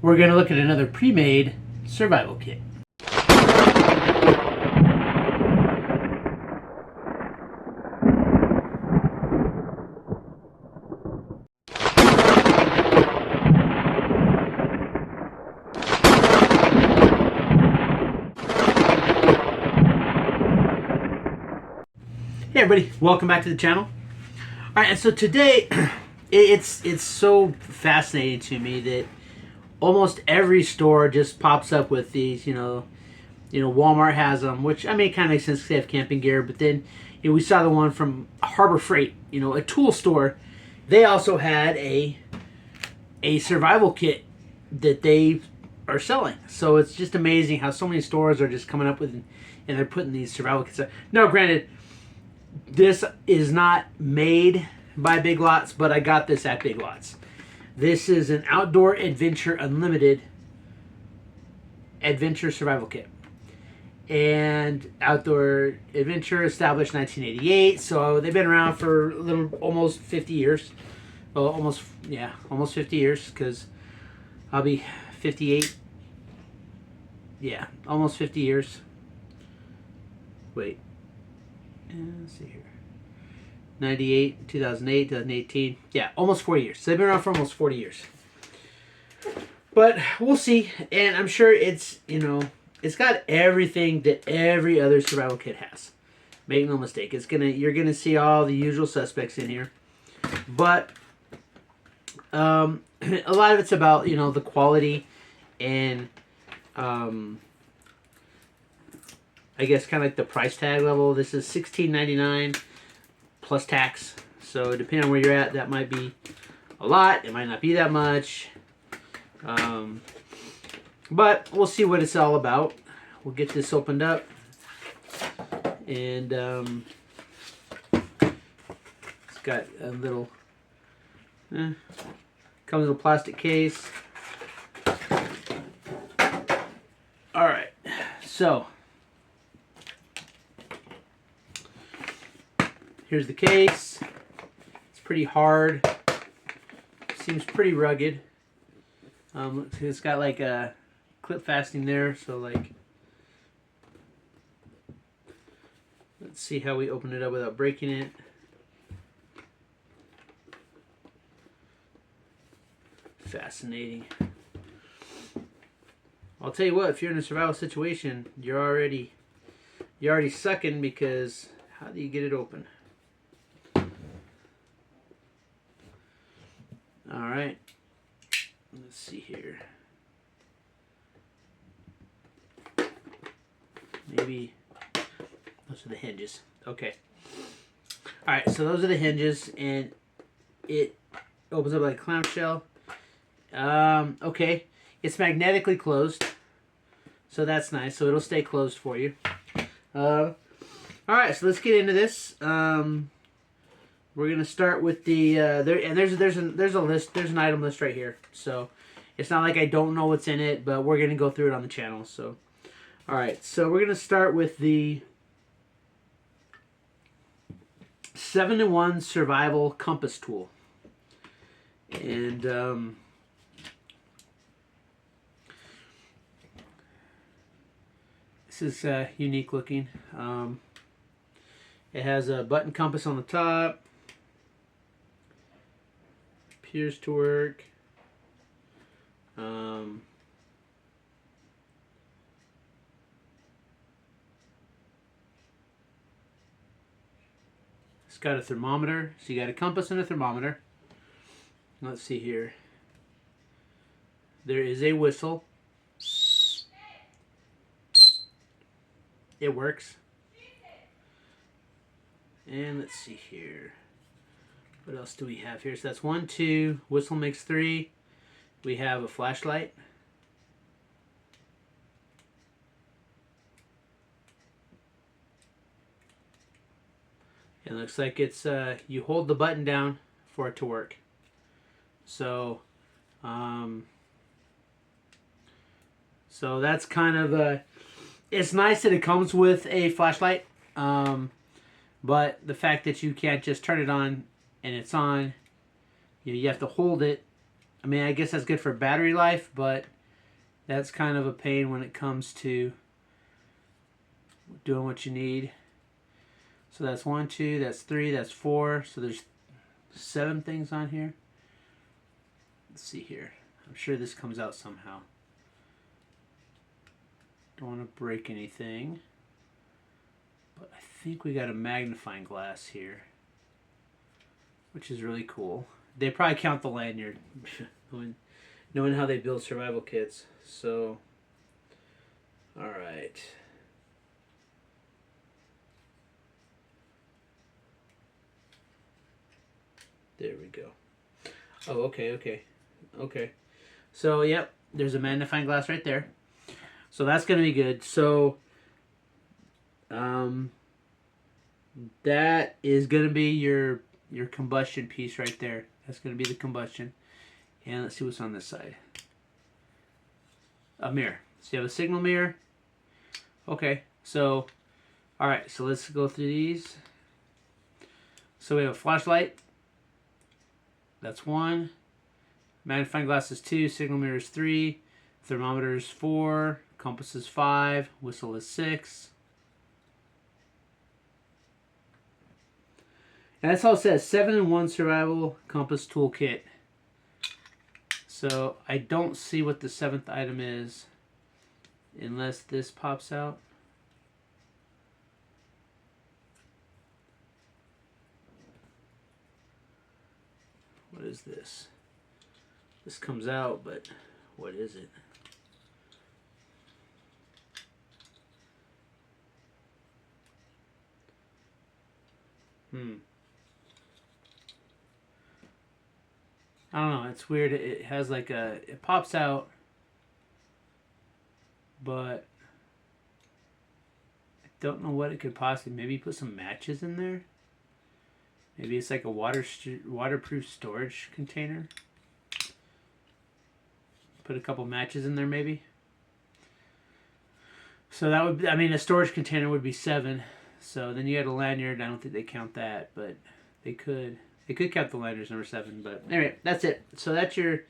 we're going to look at another pre-made survival kit. Hey everybody, welcome back to the channel. All right, and so today, it's so fascinating to me that almost every store just pops up with these. Walmart has them, which I mean, it kind of makes sense because they have camping gear. But then, we saw the one from Harbor Freight, a tool store. They also had a survival kit that they are selling. So it's just amazing how so many stores are just coming up with, and they're putting these survival kits. Now, granted, this is not made by Big Lots, but I got this at Big Lots. This is an Outdoor Adventure Unlimited Adventure Survival Kit. And Outdoor Adventure established 1988, so they've been around for almost 50 years. Well, almost 50 years, because I'll be 58. Yeah, almost 50 years. Wait. Let's see here. 98, 2008, 2018. Yeah, almost 40 years. So they've been around for almost 40 years. But we'll see. And I'm sure it's got everything that every other survival kit has. Make no mistake. You're gonna see all the usual suspects in here. But a lot of it's about, the quality and I guess kind of like the price tag level. This is $16.99 plus tax. So depending on where you're at, that might be a lot. It might not be that much. But we'll see what it's all about. We'll get this opened up. And it's got a little, comes in a plastic case. All right, so here's the case. It's pretty hard. Seems pretty rugged. It's got like a clip fastening there, so like, let's see how we open it up without breaking it. Fascinating. I'll tell you what, if you're in a survival situation, you're already sucking, because how do you get it open? All right, let's see here. Maybe those are the hinges. Okay. All right, so those are the hinges, and it opens up like a clamshell. Okay, it's magnetically closed, so that's nice. So it'll stay closed for you. All right, so let's get into this. We're gonna start with the there's a list. There's an item list right here. So it's not like I don't know what's in it, but we're gonna go through it on the channel. So, all right, so we're gonna start with the 7-in-1 Survival Compass Tool, and this is unique looking. It has a button compass on the top. Appears to work. It's got a thermometer. So you got a compass and a thermometer. Let's see here. There is a whistle. It works. And let's see here. What else do we have here? So that's 1, 2. Whistle makes 3. We have a flashlight. It looks like it's you hold the button down for it to work. So so that's kind of it's nice that it comes with a flashlight. But the fact that you can't just turn it on and it's on, you have to hold it I mean, I guess that's good for battery life, but that's kind of a pain when it comes to doing what you need. So that's 1, 2, that's 3, that's 4. So there's 7 things on here. Let's see here. I'm sure this comes out somehow. Don't want to break anything. But I think we got a magnifying glass here, which is really cool. They probably count the lanyard, knowing how they build survival kits. So, all right. There we go. Oh, okay. So, yep, there's a magnifying glass right there. So that's going to be good. So, that is going to be your combustion piece right there. That's going to be the combustion. And let's see what's on this side. A mirror. So you have a signal mirror. Okay, so, all right, so let's go through these. So we have a flashlight. That's 1. Magnifying glass is 2. Signal mirror is 3. Thermometer is 4. Compass is 5. Whistle is 6. And that's all it says. 7-in-1 survival compass toolkit. So I don't see what the 7th item is unless this pops out. What is this? This comes out, but what is it? I don't know. It's weird. It has like it pops out, but I don't know what it could possibly. Maybe put some matches in there. Maybe it's like a waterproof storage container. Put a couple matches in there, maybe. So that would be, I mean, a storage container would be 7. So then you had a lanyard. I don't think they count that, but they could. They could count the lanyard as number 7. But anyway, that's it. So that's your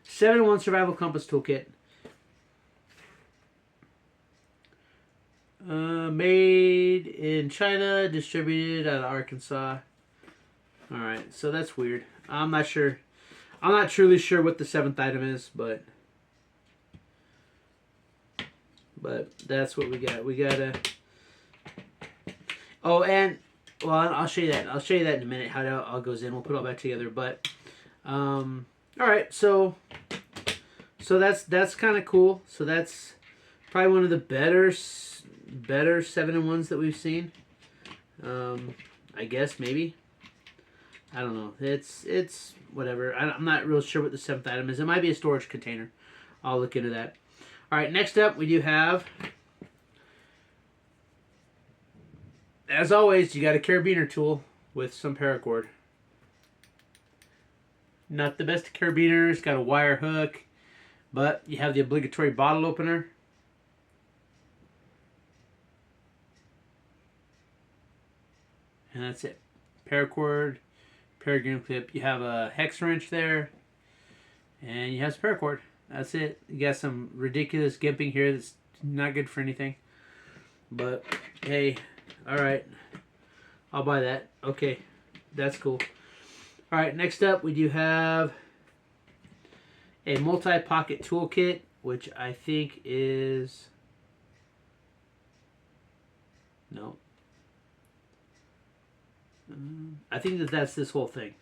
7-in-1 survival compass toolkit. Made in China, distributed out of Arkansas. All right, so that's weird. I'm not sure. I'm not truly sure what the 7th item is, but that's what we got. We got a. Oh, and well, I'll show you that. I'll show you that in a minute. How it all goes in. We'll put it all back together. But all right, so that's kind of cool. So that's probably one of the better 7-in-1s that we've seen. I guess maybe. I don't know. It's whatever. I'm not real sure what the 7th item is. It might be a storage container. I'll look into that. All right, next up we do have, as always, you got a carabiner tool with some paracord. Not the best of carabiners. Got a wire hook, but you have the obligatory bottle opener. And that's it. Paracord, paragon clip. You have a hex wrench there, and you have some paracord. That's it. You got some ridiculous gimping here that's not good for anything. But hey, all right, I'll buy that. Okay, that's cool. All right, next up we do have a multi-pocket toolkit, which I think is no. I think that's this whole thing.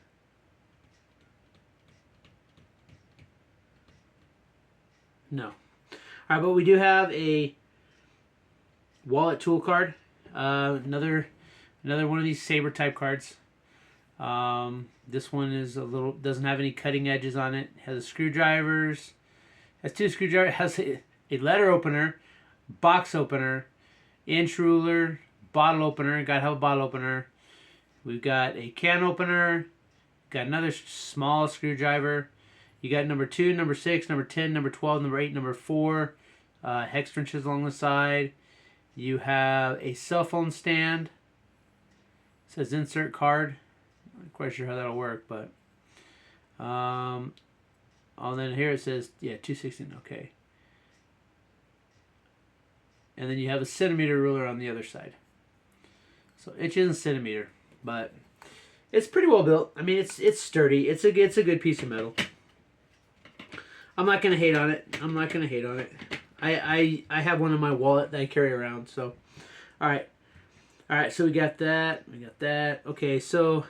No. All right, but we do have a wallet tool card. Another one of these saber type cards. This one is doesn't have any cutting edges on it. Has screwdrivers. Has 2 screwdrivers. Has a letter opener, box opener, inch ruler, bottle opener. Got to have a bottle opener. We've got a can opener. Got another small screwdriver. You got number 2, number 6, number 10, number 12, number 8, number 4. Hex wrenches along the side. You have a cell phone stand. It says insert card. Not quite sure how that'll work, but Oh, then here it says, yeah, 216, okay. And then you have a centimeter ruler on the other side. So inches and centimeter, but it's pretty well built. I mean, it's sturdy. It's a good piece of metal. I'm not gonna hate on it. I'm not gonna hate on it. I have one in my wallet that I carry around. So, all right. So we got that. We got that. Okay, so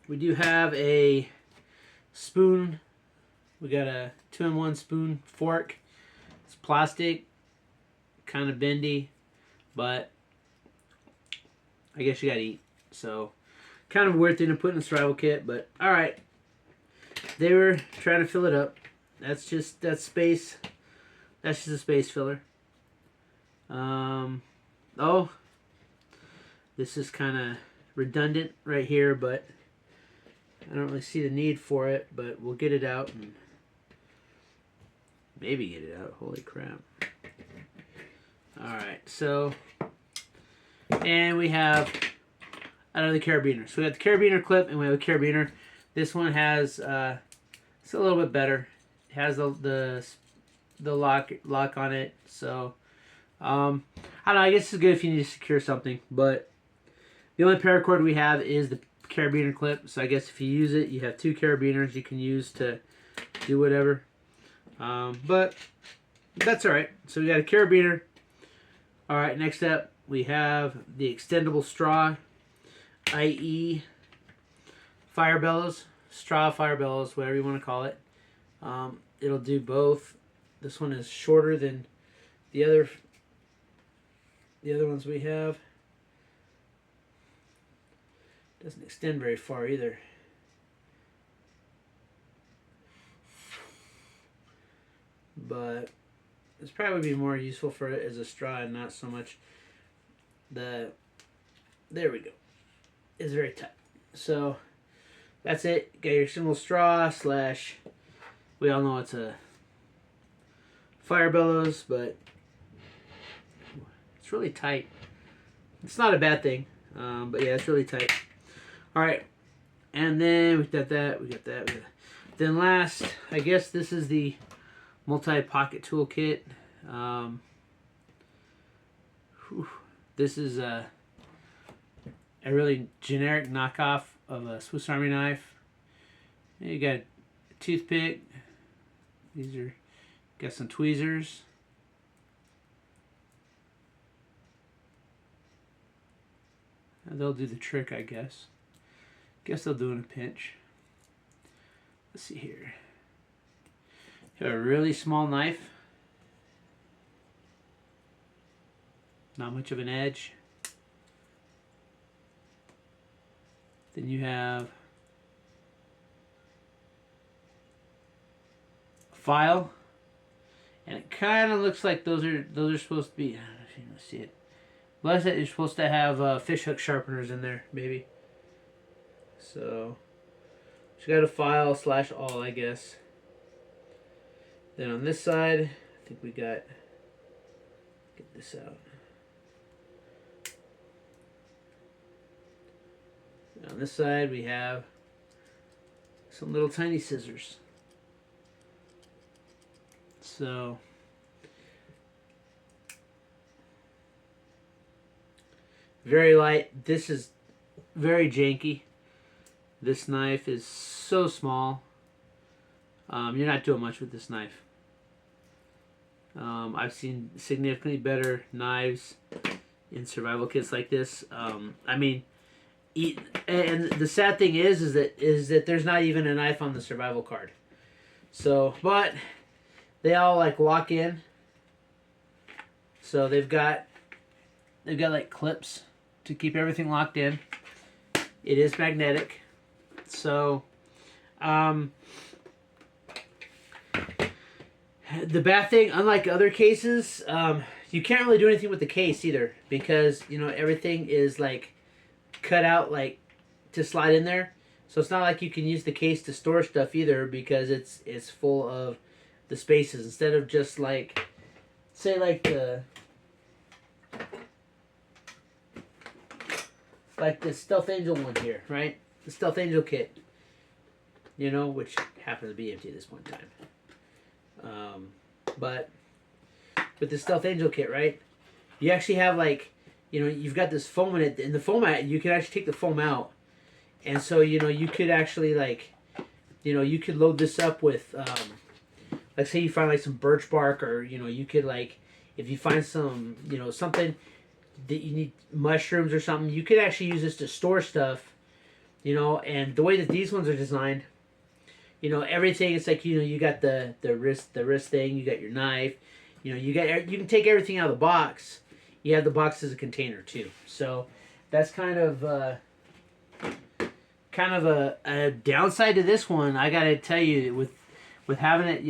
we do have a spoon. We got a 2-in-1 spoon fork. It's plastic, kind of bendy, but I guess you gotta eat. So, kind of a weird thing to put in a survival kit, but all right. They were trying to fill it up. That's space. That's just a space filler. Oh, this is kind of redundant right here, but I don't really see the need for it. But we'll get it out and maybe get it out. Holy crap! All right, so and we have another carabiner. So we got the carabiner clip, and we have a carabiner. This one has it's a little bit better. It has the lock on it. So I don't know. I guess it's good if you need to secure something. But the only paracord we have is the carabiner clip. So I guess if you use it, you have 2 carabiners you can use to do whatever. But that's all right. So we got a carabiner. All right. Next up, we have the extendable straw, i.e. fire bellows, straw fire bellows, whatever you want to call it. It'll do both. This one is shorter than the other ones we have. Doesn't extend very far either. But it's probably be more useful for it as a straw and not so much there we go. It's very tight. So that's it. Got your simple straw / we all know it's a fire bellows, but it's really tight. It's not a bad thing, but yeah, it's really tight. All right, and then we got that. Then last, I guess this is the multi-pocket toolkit. This is a really generic knockoff of a Swiss Army knife. You got a toothpick. These are got some tweezers. They'll do the trick, I guess. Guess they'll do in a pinch. Let's see here. You have a really small knife. Not much of an edge. Then you have a file, and it kind of looks like those are supposed to be. I don't know if you can see it. Well, you're supposed to have fish hook sharpeners in there, maybe. So, you got a file / all, I guess. Then on this side, I think we got. Get this out. On this side, we have some little tiny scissors. So, very light. This is very janky. This knife is so small. You're not doing much with this knife. I've seen significantly better knives in survival kits like this. I mean, and the sad thing is that there's not even a knife on the survival card. So, but they all like lock in. So they've got like clips to keep everything locked in. It is magnetic. So, the bad thing, unlike other cases, you can't really do anything with the case either because everything is like cut out like to slide in there. So it's not like you can use the case to store stuff either because it's full of the spaces instead of just like say like the Stealth Angel one here, right? The Stealth Angel kit, which happen to be empty at this point in time. But with the Stealth Angel kit, right? You actually have like, you've got this foam in it. In the foam out, you can actually take the foam out, and so you could actually like, you could load this up with, like say you find like some birch bark, or you could like, if you find some, something that you need, mushrooms or something, you could actually use this to store stuff, and the way that these ones are designed, everything, it's like, you got the wrist thing, you got your knife, you can take everything out of the box. You have the box as a container too. So that's kind of a downside to this one. I gotta tell you, with having it,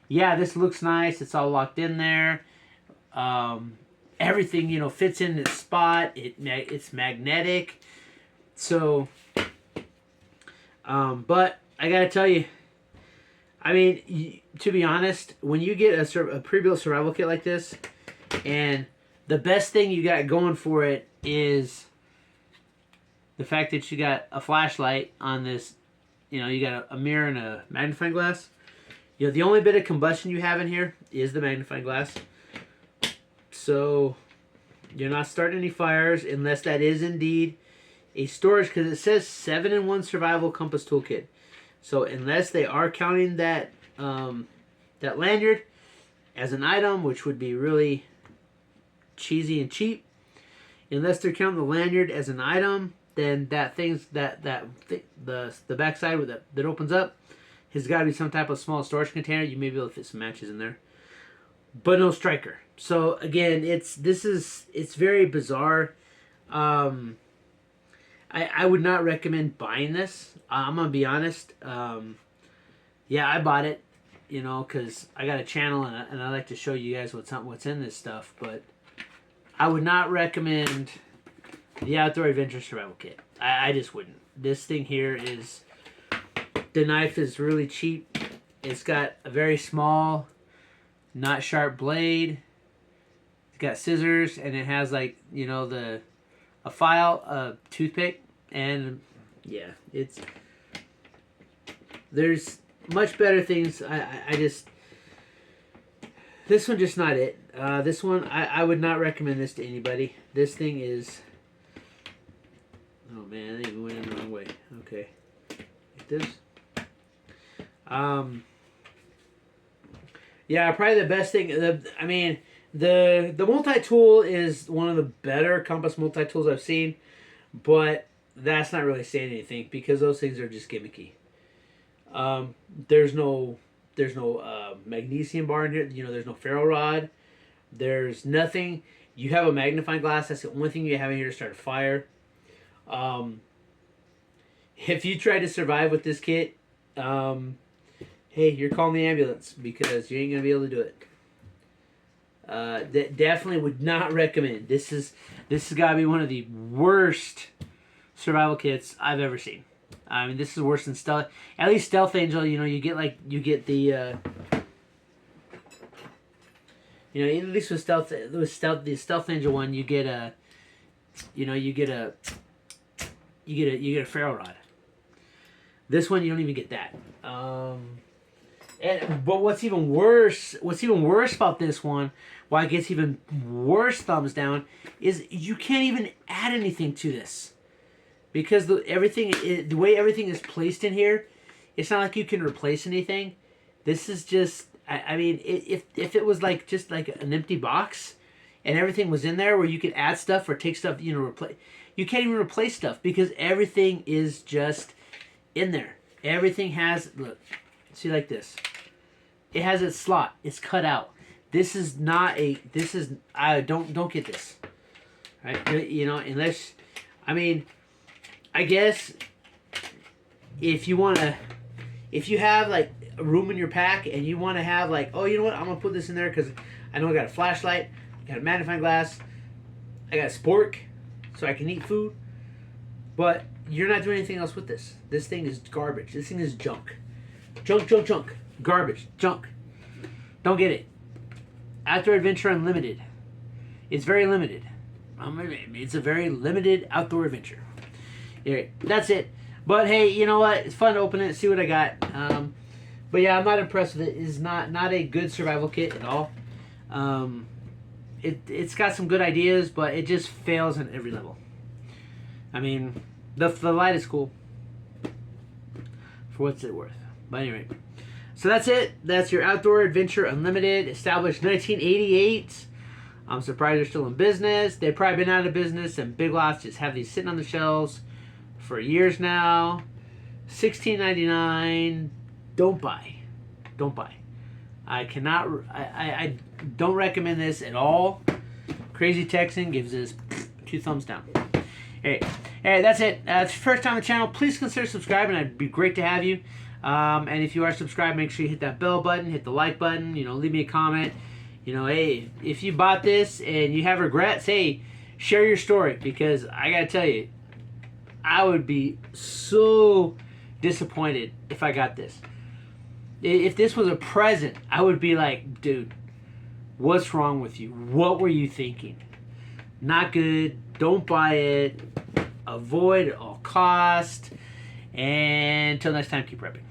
yeah, this looks nice. It's all locked in there. Everything, fits in its spot. It's magnetic. So, but I gotta tell you, I mean, to be honest, when you get a pre-built survival kit like this, and the best thing you got going for it is the fact that you got a flashlight on this, you got a mirror and a magnifying glass. The only bit of combustion you have in here is the magnifying glass. So you're not starting any fires unless that is indeed a storage, because it says 7-in-1 survival compass toolkit. So unless they are counting that that lanyard as an item, which would be really cheesy and cheap, unless they're counting the lanyard as an item, then that thing's the backside with that opens up has got to be some type of small storage container. You may be able to fit some matches in there, but no striker. So again, it's very bizarre. I would not recommend buying this. I'm gonna be honest. Yeah, I bought it, because I got a channel and I like to show you guys what's in this stuff. But I would not recommend the Outdoor Adventure Survival Kit. I just wouldn't. This thing here is, the knife is really cheap. It's got a very small, not sharp blade. It's got scissors, and it has like a file, a toothpick, and yeah, there's much better things. I just, this one just not it. This one, I would not recommend this to anybody. This thing is, oh man, I even went in the wrong way. Okay, like this. Yeah, probably the best thing. The multi-tool is one of the better compass multi-tools I've seen, but that's not really saying anything because those things are just gimmicky. There's no magnesium bar in here. There's no ferro rod. There's nothing. You have a magnifying glass. That's the only thing you have in here to start a fire. If you try to survive with this kit, hey, you're calling the ambulance because you ain't gonna be able to do it. Definitely would not recommend. This has got to be one of the worst survival kits I've ever seen. I mean, this is worse than Stealth. At least Stealth Angel, you get the at least with the Stealth Angel one, you get a ferro rod. This one you don't even get that. But what's even worse about this one, why it gets even worse thumbs down, is you can't even add anything to this. Because the way everything is placed in here, it's not like you can replace anything. This is just, I mean, if it was like just like an empty box and everything was in there where you could add stuff or take stuff, replace, you can't even replace stuff because everything is just in there. Everything has, look, see, like this. It has its slot. It's cut out. This is not I don't get this. Right? Unless, I mean, I guess if you have like a room in your pack and you want to have like, oh, you know what, I'm gonna put this in there because I know I got a flashlight, I got a magnifying glass, I got a spork, so I can eat food. But you're not doing anything else with this. This thing is garbage. This thing is junk. Junk. Garbage. Junk. Don't get it. Outdoor Adventure Unlimited. It's very limited. It's a very limited outdoor adventure. Anyway, that's it. But hey, you know what? It's fun to open it, see what I got. But yeah, I'm not impressed with it. It's not a good survival kit at all. It's got some good ideas, but it just fails on every level. I mean, the light is cool for what's it worth. But anyway, so that's it. That's your Outdoor Adventure Unlimited, established 1988. I'm surprised they're still in business. They've probably been out of business, and Big Lots just have these sitting on the shelves for years now. $16.99. Don't buy. Don't buy. I cannot. I don't recommend this at all. Crazy Texan gives this 2 thumbs down. Hey, that's it. It's your first time on the channel. Please consider subscribing. It'd be great to have you. And if you are subscribed, make sure you hit that bell button, hit the like button. Leave me a comment. Hey, if you bought this and you have regrets, hey, share your story, because I gotta tell you, I would be so disappointed if I got this. If this was a present, I would be like, dude, what's wrong with you? What were you thinking? Not good. Don't buy it. Avoid at all cost. And until next time, keep prepping.